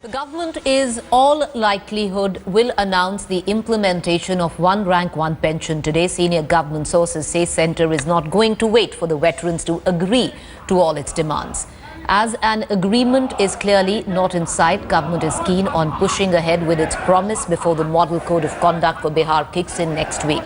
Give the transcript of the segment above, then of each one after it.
The government is all likelihood will announce the implementation of one rank one pension today. Senior government sources say centre is not going to wait for the veterans to agree to all its demands. As an agreement is clearly not in sight, government is keen on pushing ahead with its promise before the model code of conduct for Bihar kicks in next week.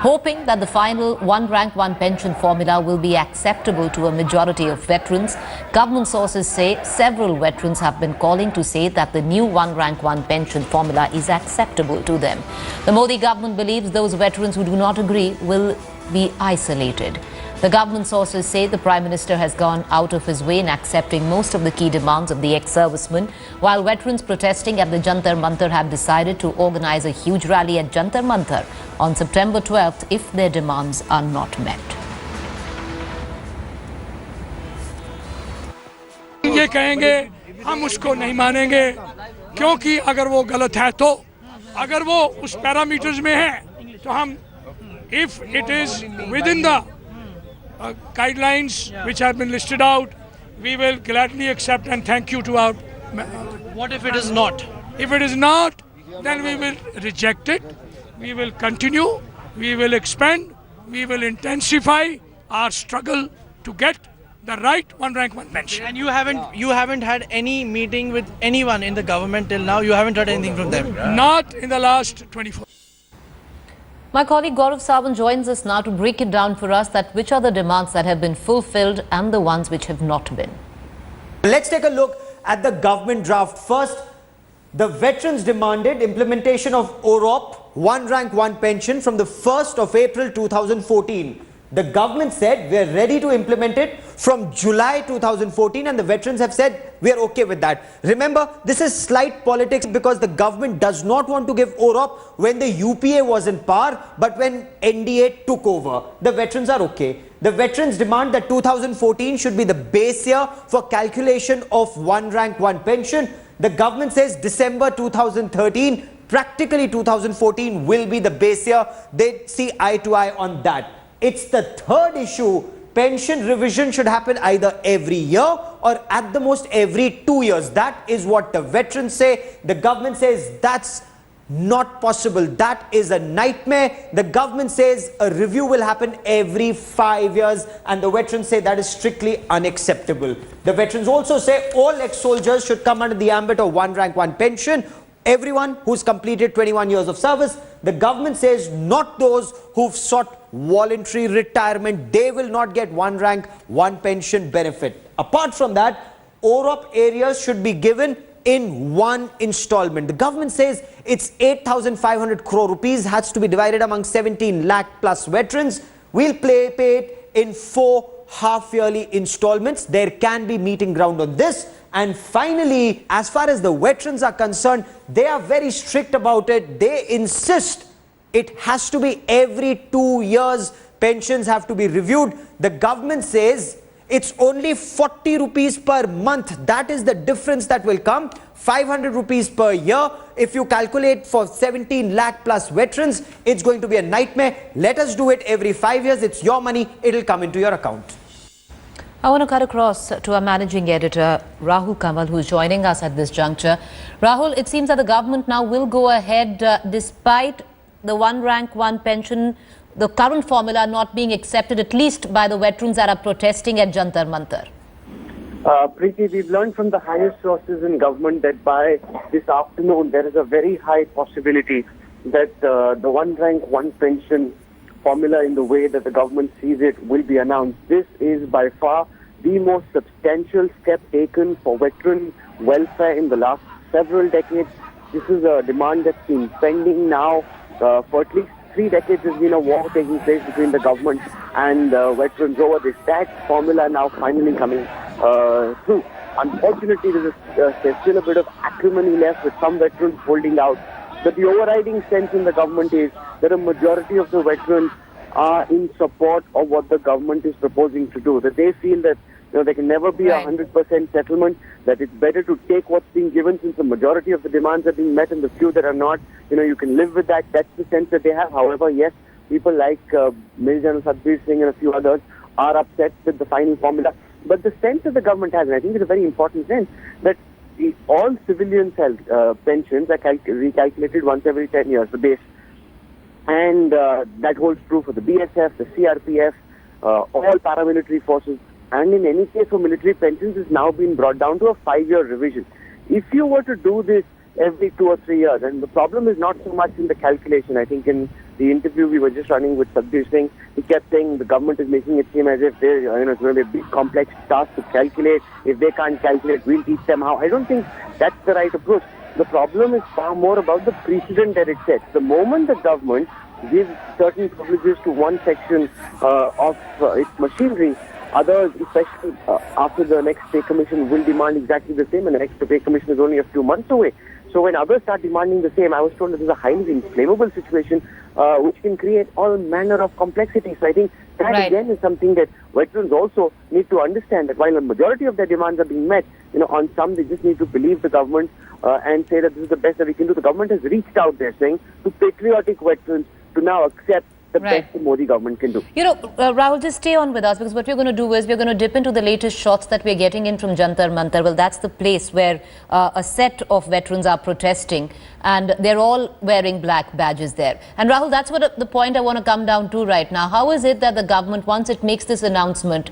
Hoping that the final one rank one pension formula will be acceptable to a majority of veterans, government sources say several veterans have been calling to say that the new one rank one pension formula is acceptable to them. The Modi government believes those veterans who do not agree will be isolated. The government sources say the Prime Minister has gone out of his way in accepting most of the key demands of the ex-servicemen, while veterans protesting at the Jantar Mantar have decided to organize a huge rally at Jantar Mantar on September 12th if their demands are not met. ये कहेंगे हम उसको नहीं मानेंगे क्योंकि अगर वो गलत है तो अगर वो उस पैरामीटर्स में है तो हम if it is within the guidelines which have been listed out, we will gladly accept and thank you to our. What if it is not? If it is not, then we will reject it. We will continue. We will expand. We will intensify our struggle to get the right one rank one pension. And you haven't had any meeting with anyone in the government till now. You haven't heard anything from them. Not in the last 24. My colleague Gaurav Sawan joins us now to break it down for us that which are the demands that have been fulfilled and the ones which have not been. Let's take a look at the government draft. First, the veterans demanded implementation of OROP, one rank one pension from the 1st of April 2014. The government said we are ready to implement it from July 2014 and the veterans have said we are okay with that. Remember, this is slight politics because the government does not want to give OROP when the UPA was in power, but when NDA took over. The veterans are okay. The veterans demand that 2014 should be the base year for calculation of one rank one pension. The government says December 2013, practically 2014 will be the base year. They see eye to eye on that. It's the third issue. Pension revision should happen either every year or at the most every 2 years. That is what the veterans say. The government says that's not possible. That is a nightmare. The government says a review will happen every 5 years and the veterans say that is strictly unacceptable. The veterans also say all ex-soldiers should come under the ambit of one rank one pension. Everyone who's completed 21 years of service. The government says not those who've sought voluntary retirement. They will not get one rank one pension benefit. Apart from that, OROP areas should be given in one installment. The government says it's 8,500 crore rupees has to be divided among 17 lakh plus veterans. We'll pay it in 4 half-yearly installments. There can be meeting ground on this. And finally, as far as the veterans are concerned, they are very strict about it. They insist it has to be every 2 years. Pensions have to be reviewed. The government says it's only 40 rupees per month. That is the difference that will come. 500 rupees per year. If you calculate for 17 lakh plus veterans, it's going to be a nightmare. Let us do it every 5 years. It's your money. It'll come into your account. I want to cut across to our managing editor, Rahul Kamal, who is joining us at this juncture. Rahul, it seems that the government now will go ahead despite the one rank one pension, the current formula not being accepted, at least by the veterans that are protesting at Jantar Mantar. Preeti, we've learned from the highest sources in government that by this afternoon, there is a very high possibility that the one rank one pension formula in the way that the government sees it will be announced. This is by far the most substantial step taken for veteran welfare in the last several decades. This is a demand that's been pending now for at least 3 decades. There's been a war taking place between the government and veterans over this. That formula now finally coming through. Unfortunately, there's still a bit of acrimony left with some veterans holding out. But the overriding sense in the government is that a majority of the veterans are in support of what the government is proposing to do. That they feel that there can never be 100% settlement, that it's better to take what's being given since the majority of the demands are being met and the few that are not, you can live with that. That's the sense that they have. However, yes, people like Major General Satbir Singh and a few others are upset with the final formula. But the sense that the government has, and I think it's a very important sense, that all civilians' pensions are recalculated once every 10 years, the base. And that holds true for the BSF, the CRPF, all paramilitary forces. And in any case for military pensions, it's now been brought down to a 5-year revision. If you were to do this every 2 or 3 years, and the problem is not so much in the calculation. I think in the interview we were just running with Sabdir Singh, he kept saying the government is making it seem as if it's going to be a big complex task to calculate. If they can't calculate, we'll teach them how. I don't think that's the right approach. The problem is far more about the precedent that it sets. The moment the government gives certain privileges to one section of its machinery, others, especially after the next pay commission, will demand exactly the same, and the next pay commission is only a few months away. So when others start demanding the same, I was told this is a highly inflammable situation which can create all manner of complexity. So I think that again is something that veterans also need to understand, that while a majority of their demands are being met, on some they just need to believe the government and say that this is the best that we can do. The government has reached out there saying to patriotic veterans to now accept the best the Modi government can do. Rahul, just stay on with us, because what we're going to do is we're going to dip into the latest shots that we're getting in from Jantar Mantar. Well, that's the place where a set of veterans are protesting, and they're all wearing black badges there. And Rahul, that's what the point I want to come down to right now. How is it that the government, once it makes this announcement,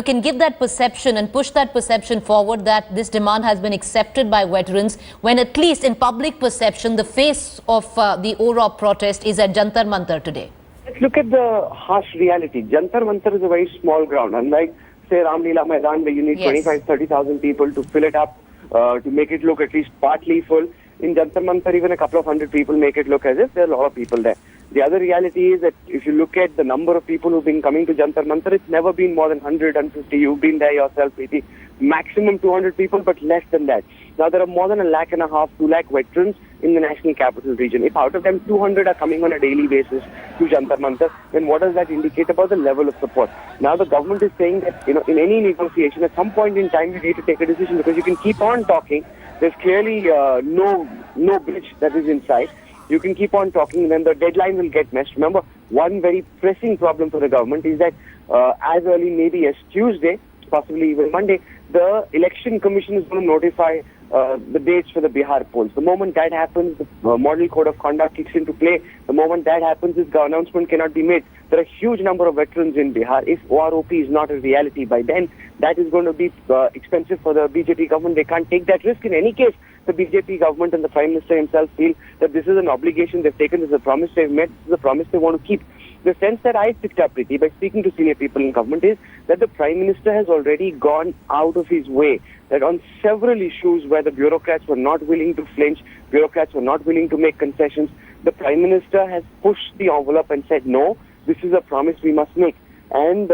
can give that perception and push that perception forward that this demand has been accepted by veterans, when at least in public perception, the face of the OROP protest is at Jantar Mantar today? Let's look at the harsh reality. Jantar Mantar is a very small ground. Unlike, say, Ramlila Maidan, where you need 25,000-30,000 people to fill it up, to make it look at least partly full. In Jantar Mantar, even a couple of hundred people make it look as if there are a lot of people there. The other reality is that if you look at the number of people who've been coming to Jantar Mantar, it's never been more than 100, 150. You've been there yourself, Preeti. Maximum 200 people, but less than that. Now, there are more than 1.5 lakh, 2 lakh veterans in the National Capital Region. If out of them 200 are coming on a daily basis to Jantar Mantar, then what does that indicate about the level of support? Now, the government is saying that, in any negotiation, at some point in time, you need to take a decision, because you can keep on talking. There's clearly no bridge that is in sight. You can keep on talking, then the deadline will get missed. Remember, one very pressing problem for the government is that as early maybe as Tuesday, possibly even Monday, the Election Commission is going to notify the dates for the Bihar polls. The moment that happens, the Model Code of Conduct kicks into play. The moment that happens, this announcement cannot be made. There are a huge number of veterans in Bihar. If OROP is not a reality by then, that is going to be expensive for the BJP government. They can't take that risk. In any case, the BJP government and the Prime Minister himself feel that this is an obligation they've taken, this is a promise they've made, this is a promise they want to keep. The sense that I picked up, Preeti, by speaking to senior people in government is that the Prime Minister has already gone out of his way, that on several issues where the bureaucrats were not willing to flinch, bureaucrats were not willing to make concessions, the Prime Minister has pushed the envelope and said, no, this is a promise we must make. And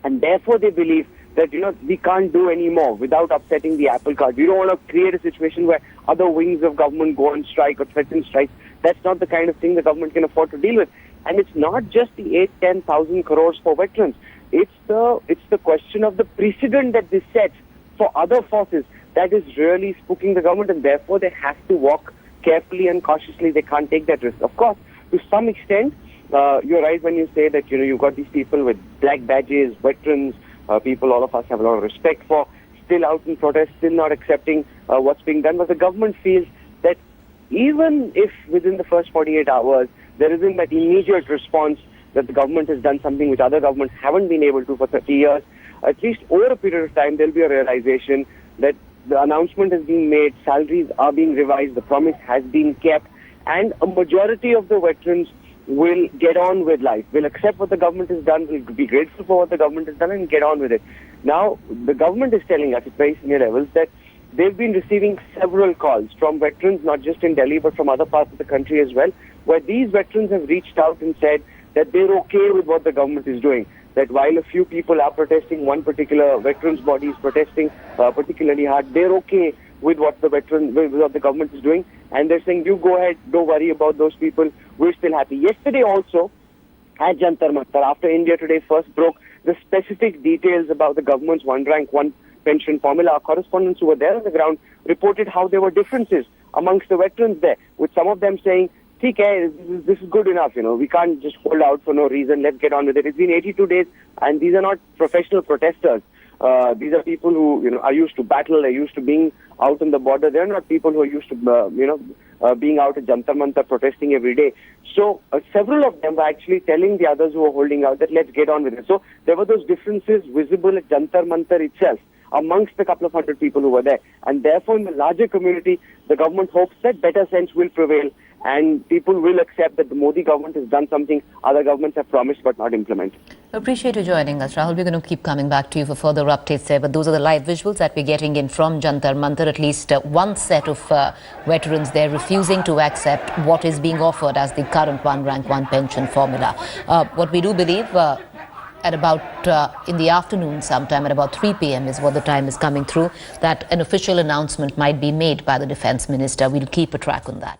therefore they believe that, we can't do any more without upsetting the apple cart. We don't want to create a situation where other wings of government go on strike or threaten strikes. That's not the kind of thing the government can afford to deal with. And it's not just the 8-10,000 crores for veterans. It's the question of the precedent that this sets for other forces that is really spooking the government, and therefore they have to walk carefully and cautiously. They can't take that risk. Of course, to some extent, you're right when you say that, you've got these people with black badges, veterans, people all of us have a lot of respect for, still out in protest, still not accepting what's being done. But the government feels that even if within the first 48 hours there isn't that immediate response that the government has done something which other governments haven't been able to for 30 years, at least over a period of time there'll be a realization that the announcement has been made, salaries are being revised, the promise has been kept, and a majority of the veterans will get on with life, will accept what the government has done, will be grateful for what the government has done and get on with it. Now, the government is telling us at very senior levels that they've been receiving several calls from veterans, not just in Delhi, but from other parts of the country as well, where these veterans have reached out and said that they're okay with what the government is doing. That while a few people are protesting, one particular veterans body is protesting particularly hard, they're okay with what the government is doing, and they're saying, you go ahead, don't worry about those people, we're still happy. Yesterday also, at Jantar Mantar, after India Today first broke the specific details about the government's one rank, one pension formula, our correspondents who were there on the ground reported how there were differences amongst the veterans there, with some of them saying, okay, this is good enough, we can't just hold out for no reason, let's get on with it. It's been 82 days, and these are not professional protesters These are people who, are used to battle, are used to being out on the border. They're not people who are used to, being out at Jantar Mantar protesting every day. So several of them were actually telling the others who were holding out that let's get on with it. So there were those differences visible at Jantar Mantar itself amongst the couple of hundred people who were there. And therefore, in the larger community, the government hopes that better sense will prevail and people will accept that the Modi government has done something other governments have promised but not implemented. Appreciate you joining us, Rahul. We're going to keep coming back to you for further updates there. But those are the live visuals that we're getting in from Jantar Mantar. At least one set of veterans there refusing to accept what is being offered as the current one rank one pension formula. What we do believe at about in the afternoon sometime at about 3 p.m. is what the time is coming through, that an official announcement might be made by the Defence Minister. We'll keep a track on that.